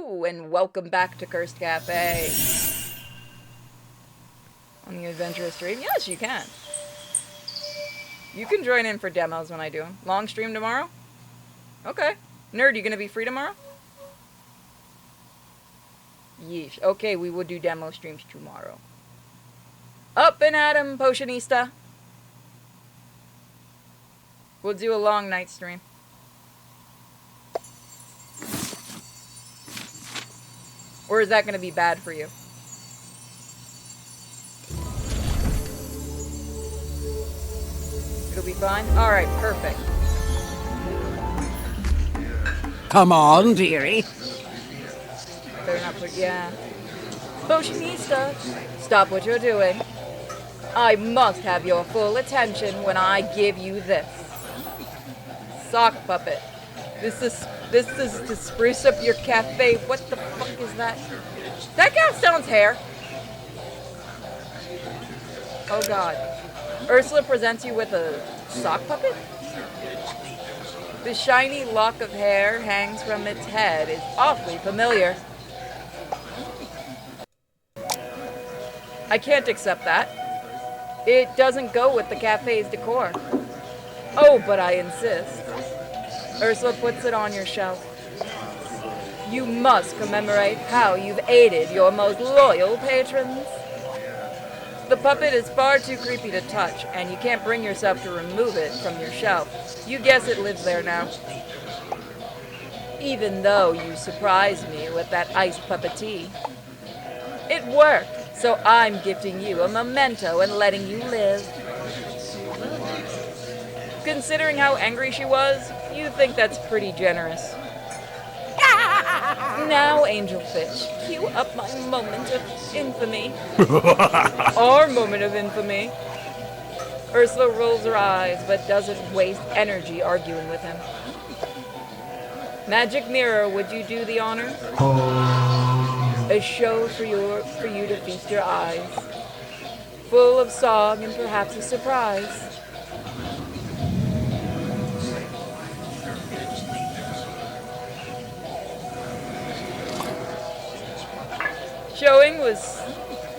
Hello, and welcome back to Cursed Cafe. On the adventurous stream? Yes, you can. You can join in for demos when I do them. Long stream tomorrow? Okay. Nerd, you gonna be free tomorrow? Yeesh. Okay, we will do demo streams tomorrow. Up and at 'em, Potionista. We'll do a long night stream. Or is that going to be bad for you? It'll be fine? Alright, perfect. Come on, dearie. Better not put... yeah. Potionista, stop what you're doing. I must have your full attention when I give you this. Sock puppet. This is to spruce up your cafe. What the fuck is that? That Gaston's hair. Oh god. Ursula presents you with a sock puppet? The shiny lock of hair hangs from its head is awfully familiar. I can't accept that. It doesn't go with the cafe's decor. Oh, but I insist. Ursula puts it on your shelf. You must commemorate how you've aided your most loyal patrons. The puppet is far too creepy to touch, and you can't bring yourself to remove it from your shelf. You guess it lives there now. Even though you surprised me with that ice puppetee. It worked, so I'm gifting you a memento and letting you live. Considering how angry she was, you think that's pretty generous. Now, Angelfish, cue up my moment of infamy. Our moment of infamy. Ursula rolls her eyes, but doesn't waste energy arguing with him. Magic Mirror, would you do the honor? A show for you to feast your eyes. Full of song and perhaps a surprise.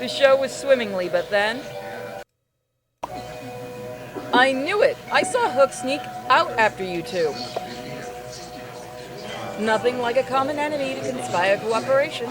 The show was swimmingly, but then... I knew it! I saw Hook sneak out after you two. Nothing like a common enemy to conspire cooperation.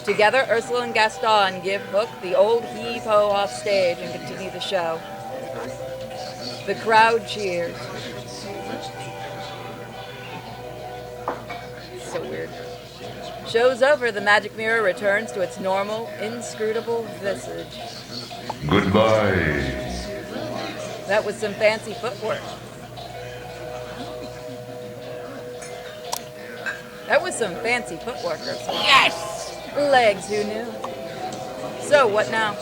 Together, Ursula and Gaston give Hook the old heave-ho off stage and continue the show. The crowd cheers. So weird. Show's over, the magic mirror returns to its normal, inscrutable visage. Goodbye. That was some fancy footwork. That was some fancy footwork, Ursula. Yes! Legs, who knew? So, what now?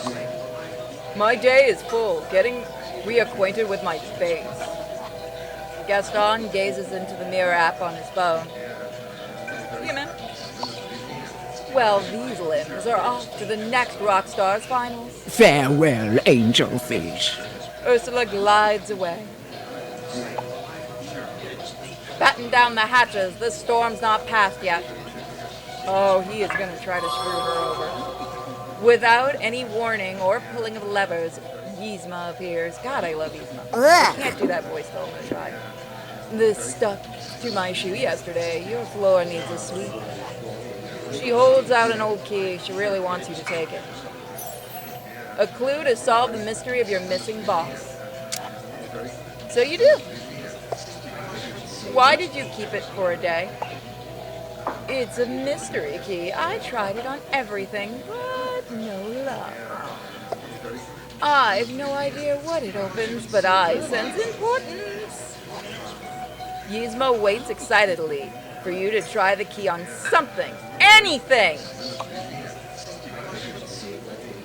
My day is full, getting reacquainted with my face. Gaston gazes into the mirror app on his phone. See you, man. Well, these limbs are off to the next Rockstars finals. Farewell, Angelfish. Ursula glides away. Batten down the hatches. This storm's not past yet. Oh, he is going to try to screw her over. Without any warning or pulling of levers, Yzma appears. God, I love Yzma. I can't do that voice though. I'm going to try. This stuck to my shoe yesterday. Your floor needs a sweep. She holds out an old key. She really wants you to take it. A clue to solve the mystery of your missing boss. So you do. Why did you keep it for a day? It's a mystery key. I tried it on everything, but no luck. I've no idea what it opens, but I sense importance. Yzma waits excitedly for you to try the key on something. Anything!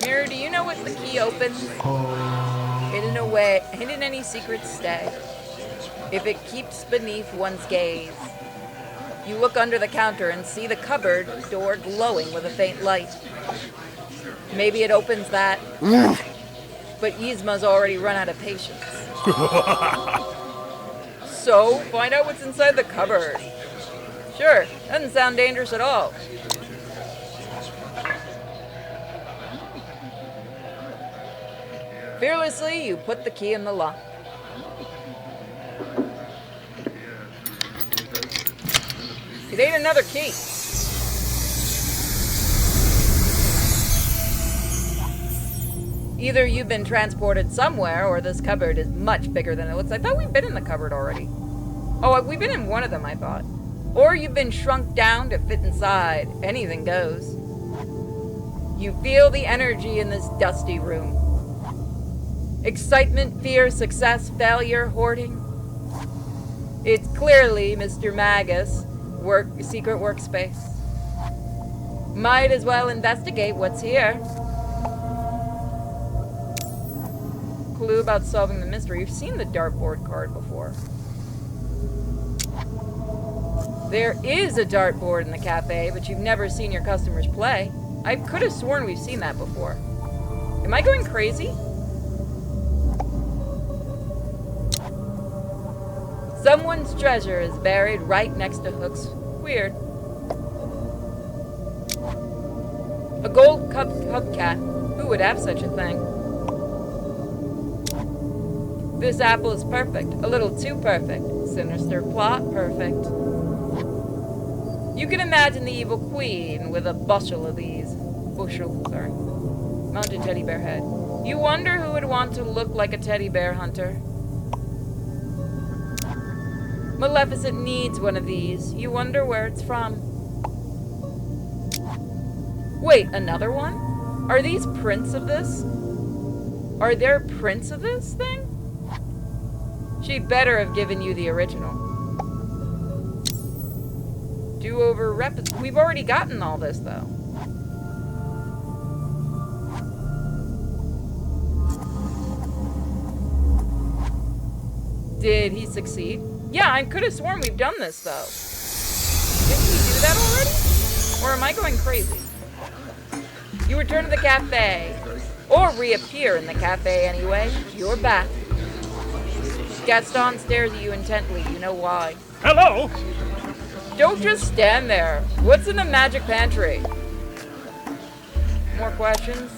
Mirror, do you know what the key opens? Hidden any secrets stay. If it keeps beneath one's gaze. You look under the counter and see the cupboard door glowing with a faint light. Maybe it opens that. But Yzma's already run out of patience. So, find out what's inside the cupboard. Sure, doesn't sound dangerous at all. Fearlessly, you put the key in the lock. It ain't another key. Either you've been transported somewhere, or this cupboard is much bigger than it looks. I thought we've been in the cupboard already. Oh, we've been in one of them, I thought. Or you've been shrunk down to fit inside. Anything goes. You feel the energy in this dusty room. Excitement, fear, success, failure, hoarding. It's clearly Mr. Magus' secret workspace. Might as well investigate what's here. Clue about solving the mystery. You've seen the dartboard card before. There is a dartboard in the cafe, but you've never seen your customers play. I could have sworn we've seen that before. Am I going crazy? Someone's treasure is buried right next to Hook's. Weird. A gold cup hubcap. Who would have such a thing? This apple is perfect. A little too perfect. Sinister plot, perfect. You can imagine the evil queen with a bushel of these. Mounted teddy bear head. You wonder who would want to look like a teddy bear hunter. Maleficent needs one of these. You wonder where it's from. Wait, another one? Are these prints of this? Are there prints of this thing? She'd better have given you the original. Do-over rep. We've already gotten all this, though. Did he succeed? Yeah, I could have sworn we've done this, though. Didn't we do that already? Or am I going crazy? You return to the cafe. Or reappear in the cafe anyway. You're back. Gaston stares at you intently. You know why. Hello? Don't just stand there. What's in the magic pantry? More questions?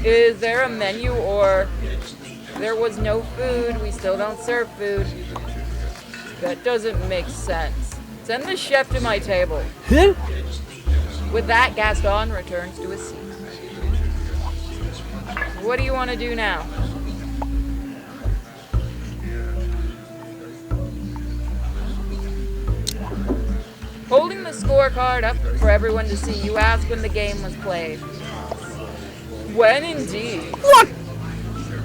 Is there a menu, or there was no food, we still don't serve food? That doesn't make sense. Send the chef to my table. With that, Gaston returns to his seat. What do you want to do now? Holding the scorecard up for everyone to see, you ask when the game was played. When indeed? What?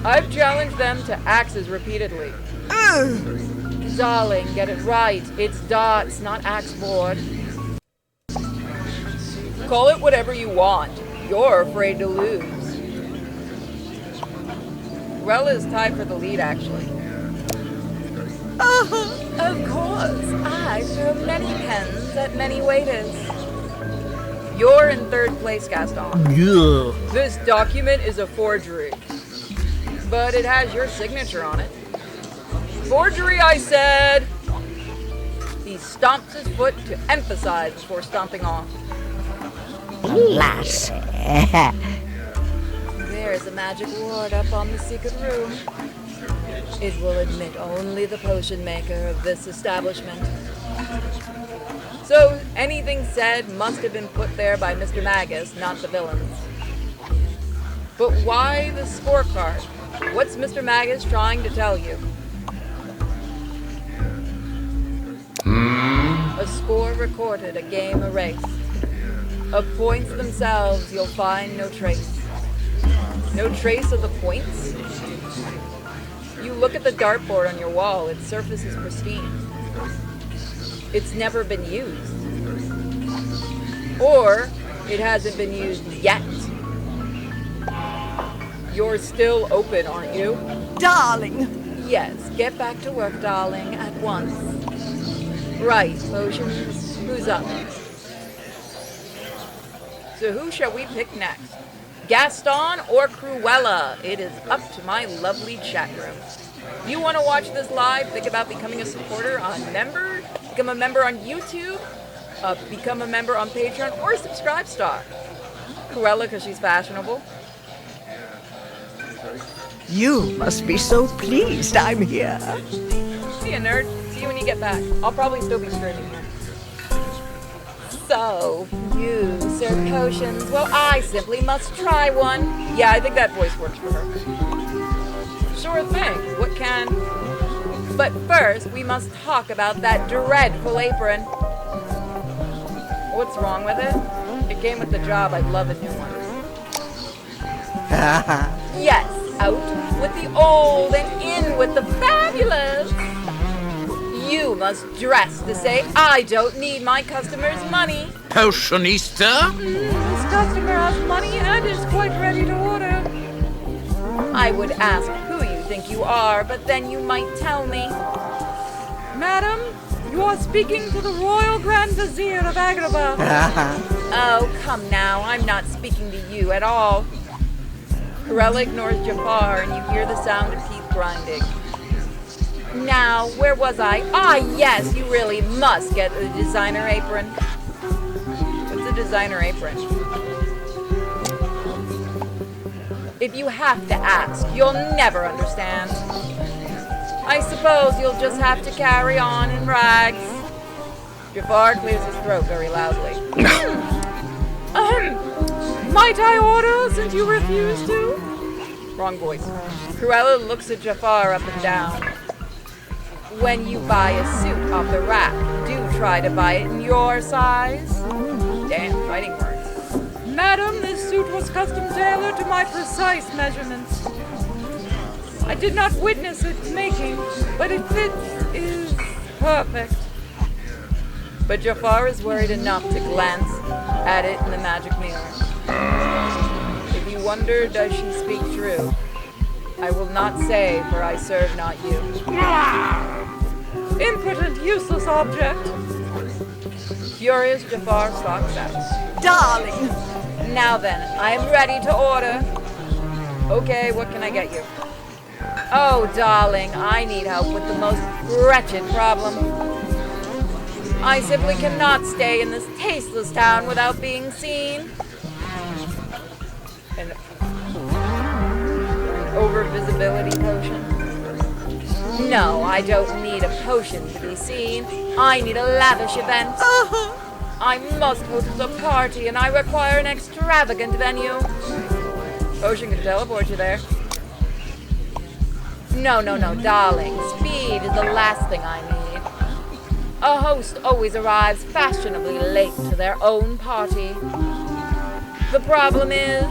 I've challenged them to axes repeatedly. Darling, get it right. It's darts, not axe board. Call it whatever you want. You're afraid to lose. Rella is tied for the lead, actually. Of course. I throw many pens at many waiters. You're in third place, Gaston. Yeah. This document is a forgery. But it has your signature on it. Forgery, I said! He stomps his foot to emphasize before stomping off. Lass. There's a magic ward up on the secret room. It will admit only the potion maker of this establishment. So, anything said must have been put there by Mr. Magus, not the villains. But why the scorecard? What's Mr. Magus trying to tell you? A score recorded, a game erased. Of points themselves, you'll find no trace. No trace of the points? You look at the dartboard on your wall, its surface is pristine. It's never been used. Or, it hasn't been used yet. You're still open, aren't you? Darling. Yes, get back to work, darling, at once. Right, potions. Who's up? So who shall we pick next? Gaston or Cruella? It is up to my lovely chat room. If you want to watch this live, think about becoming a supporter on Member Become a member on YouTube, become a member on Patreon, or subscribe star. Cruella, because she's fashionable. You must be so pleased I'm here. See you, nerd. See you when you get back. I'll probably still be streaming here. So, you serve potions. Well, I simply must try one. Yeah, I think that voice works for her. Sure thing. What can... But first, we must talk about that dreadful apron. What's wrong with it? It came with the job. I'd love a new one. Yes, out with the old and in with the fabulous. You must dress to say, I don't need my customer's money. Potionista? This customer has money and is quite ready to order. I would ask who you think you are, but then you might tell me. Madam, you are speaking to the Royal Grand Vizier of Agrabah. Oh, come now, I'm not speaking to you at all. Cruella ignores Jafar and you hear the sound of teeth grinding. Now, where was I? Ah, yes, you really must get a designer apron. What's a designer apron? If you have to ask, you'll never understand. I suppose you'll just have to carry on in rags. Jafar clears his throat very loudly. Might I order since you refuse to? Wrong voice. Cruella looks at Jafar up and down. When you buy a suit off the rack, do try to buy it in your size. Damn, fighting words. Madam, this suit was custom tailored to my precise measurements. I did not witness its making, but it is perfect. But Jafar is worried enough to glance at it in the magic mirror. If you wonder, does she speak true? I will not say, for I serve not you. Impotent, useless object. Furious, Jafar stalks out. Darling! Now then, I am ready to order. Okay, what can I get you? Oh, darling, I need help with the most wretched problem. I simply cannot stay in this tasteless town without being seen. An over-visibility potion? No, I don't need a potion to be seen. I need a lavish event. I must host a party, and I require an extravagant venue. Potion can teleport you there. No, darling. Speed is the last thing I need. A host always arrives fashionably late to their own party. The problem is,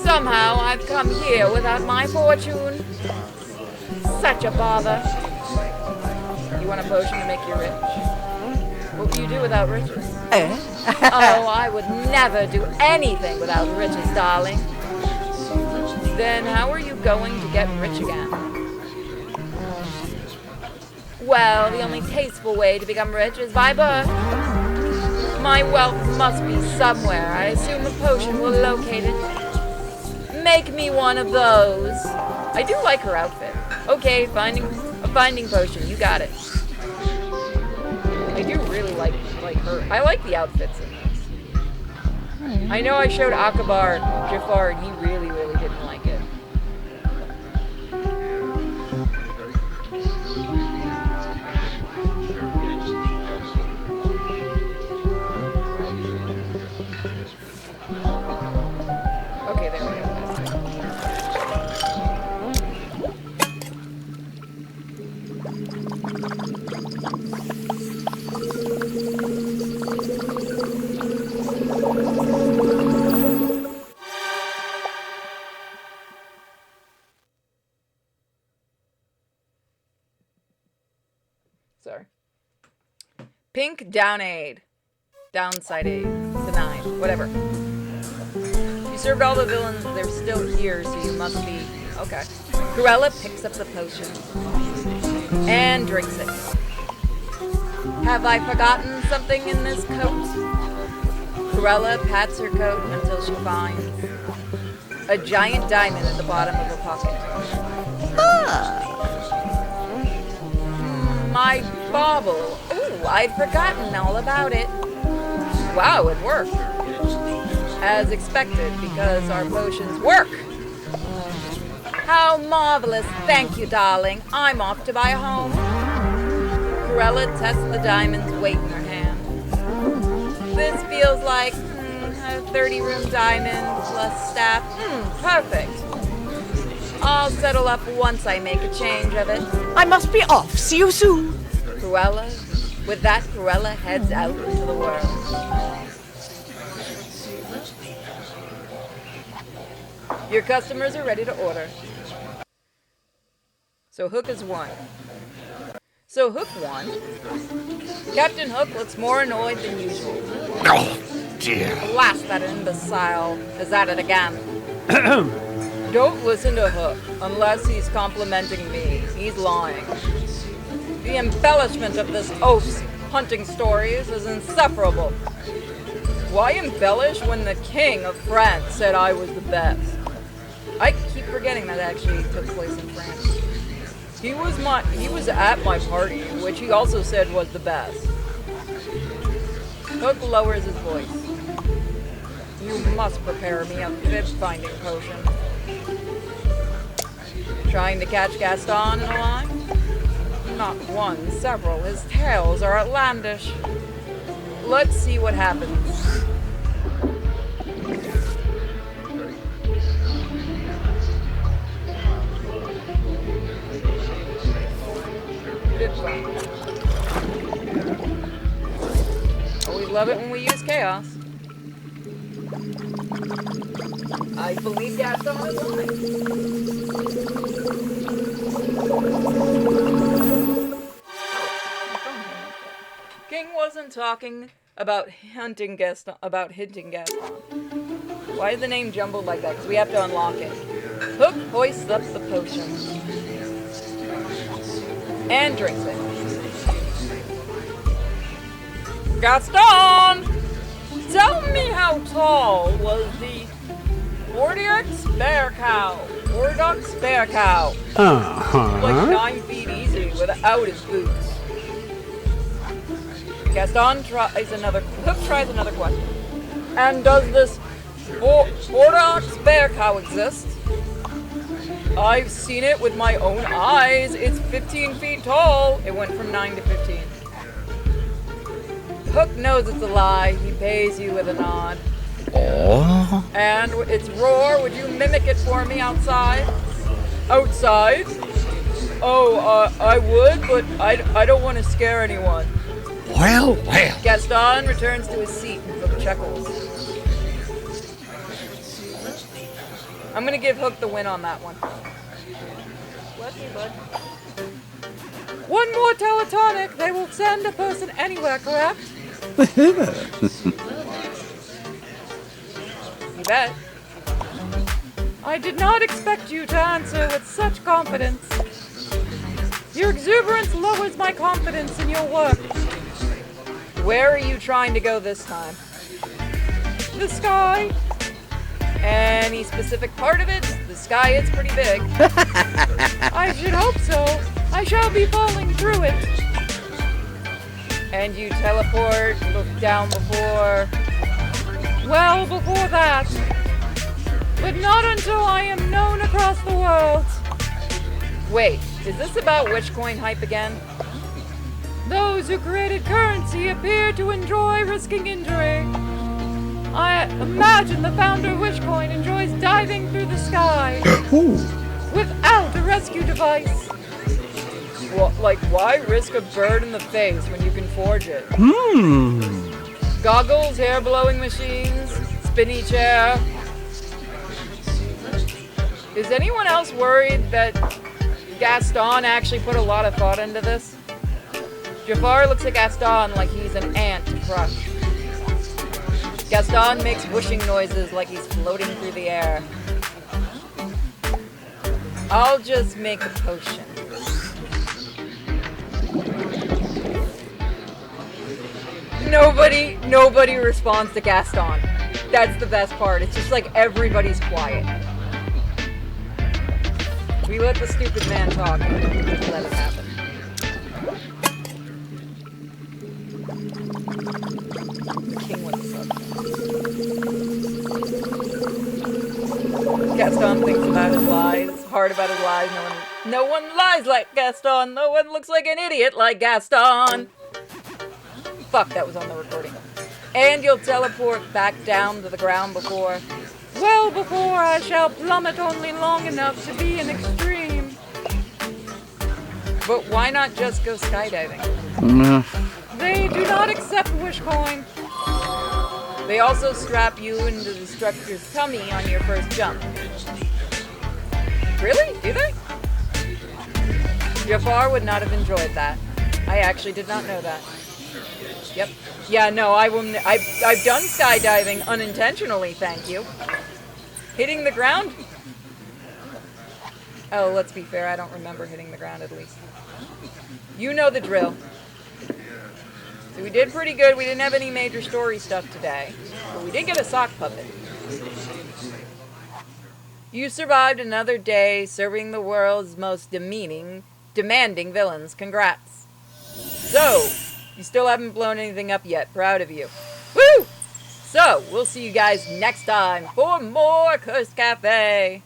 somehow I've come here without my fortune. Such a bother. You want a potion to make you rich? What will you do without riches? Oh, I would never do anything without riches, darling. Then how are you going to get rich again? Well, the only tasteful way to become rich is by birth. My wealth must be somewhere. I assume a potion will locate it. Make me one of those. I do like her outfit. Okay, finding potion. You got it. I do really like her. I like the outfits in this. I know I showed Akabar Jafar and he really didn't like it. Okay, there we go. Sorry. Pink Downade. Downside aid. Denied. Whatever. You served all the villains, they're still here, so you must be... Okay. Cruella picks up the potion. And drinks it. Have I forgotten something in this coat? Cruella pats her coat until she finds a giant diamond at the bottom of her pocket. My bauble. Ooh, I'd forgotten all about it. Wow, it worked. As expected, because our potions work. How marvelous. Thank you, darling. I'm off to buy a home. Cruella tests the diamond's weight in her hand. This feels like a 30-room diamond plus staff. Perfect. I'll settle up once I make a change of it. I must be off. See you soon. Cruella. With that, Cruella heads out into the world. Your customers are ready to order. So Hook is one. So Hook won. Captain Hook looks more annoyed than usual. Oh, dear. Blast, that imbecile is at it again. Don't listen to Hook unless he's complimenting me. He's lying. The embellishment of this oaf's hunting stories is insufferable. Why embellish when the King of France said I was the best? I keep forgetting that actually took place in France. He was at my party, which he also said was the best. Hook lowers his voice. You must prepare me a fib-finding potion. Trying to catch Gaston in a lie? Not one, several. His tales are outlandish. Let's see what happens. Always love it when we use chaos. I believe Gaston is lying. King wasn't talking about hinting Gaston. Why is the name jumbled like that? Because we have to unlock it. Hook hoists up the potion and drinks it. Gaston! Tell me how tall was the Ordox bear cow? Like 9 feet easy without his boots. Gaston tries another. Hook tries another question. And does this Ordox bear cow exist? I've seen it with my own eyes. It's 15 feet tall. It went from 9 to 15. Hook knows it's a lie. He pays you with a nod. Oh? And its roar, would you mimic it for me outside? Outside? Oh, I would, but I don't want to scare anyone. Well. Gaston returns to his seat and Hook chuckles. I'm gonna give Hook the win on that one. Bless you, bud. One more teletonic, they will send a person anywhere, correct? You bet. I did not expect you to answer with such confidence. Your exuberance lowers my confidence in your work. Where are you trying to go this time? The sky. Any specific part of it? The sky is pretty big. I should hope so. I shall be falling through it. And you teleport down before... Well, before that. But not until I am known across the world. Wait, is this about Witchcoin hype again? Those who created currency appear to enjoy risking injury. I imagine the founder of Witchcoin enjoys diving through the sky without a rescue device. Well, like, why risk a bird in the face when you can forge it? Goggles, hair-blowing machines, spinny chair. Is anyone else worried that Gaston actually put a lot of thought into this? Jafar looks at Gaston like he's an ant to crush. Gaston makes whooshing noises like he's floating through the air. I'll just make a potion. Nobody responds to Gaston. That's the best part. It's just like everybody's quiet. We let the stupid man talk and just let it happen. King with the sub. Gaston thinks about his lies, hard about his lies. No one lies like Gaston. No one looks like an idiot like Gaston. Fuck, that was on the recording. And you'll teleport back down to the ground before I shall plummet only long enough to be an extreme. But why not just go skydiving? They do not accept wish coin. They also strap you into the structure's tummy on your first jump. Really? Do they? Jafar would not have enjoyed that. I actually did not know that. Yep. Yeah, no, I've done skydiving unintentionally, thank you. Hitting the ground? Oh, let's be fair, I don't remember hitting the ground at least. You know the drill. So we did pretty good. We didn't have any major story stuff today. But we did get a sock puppet. You survived another day serving the world's most demanding villains. Congrats. So, you still haven't blown anything up yet. Proud of you. Woo! So, we'll see you guys next time for more Cursed Cafe.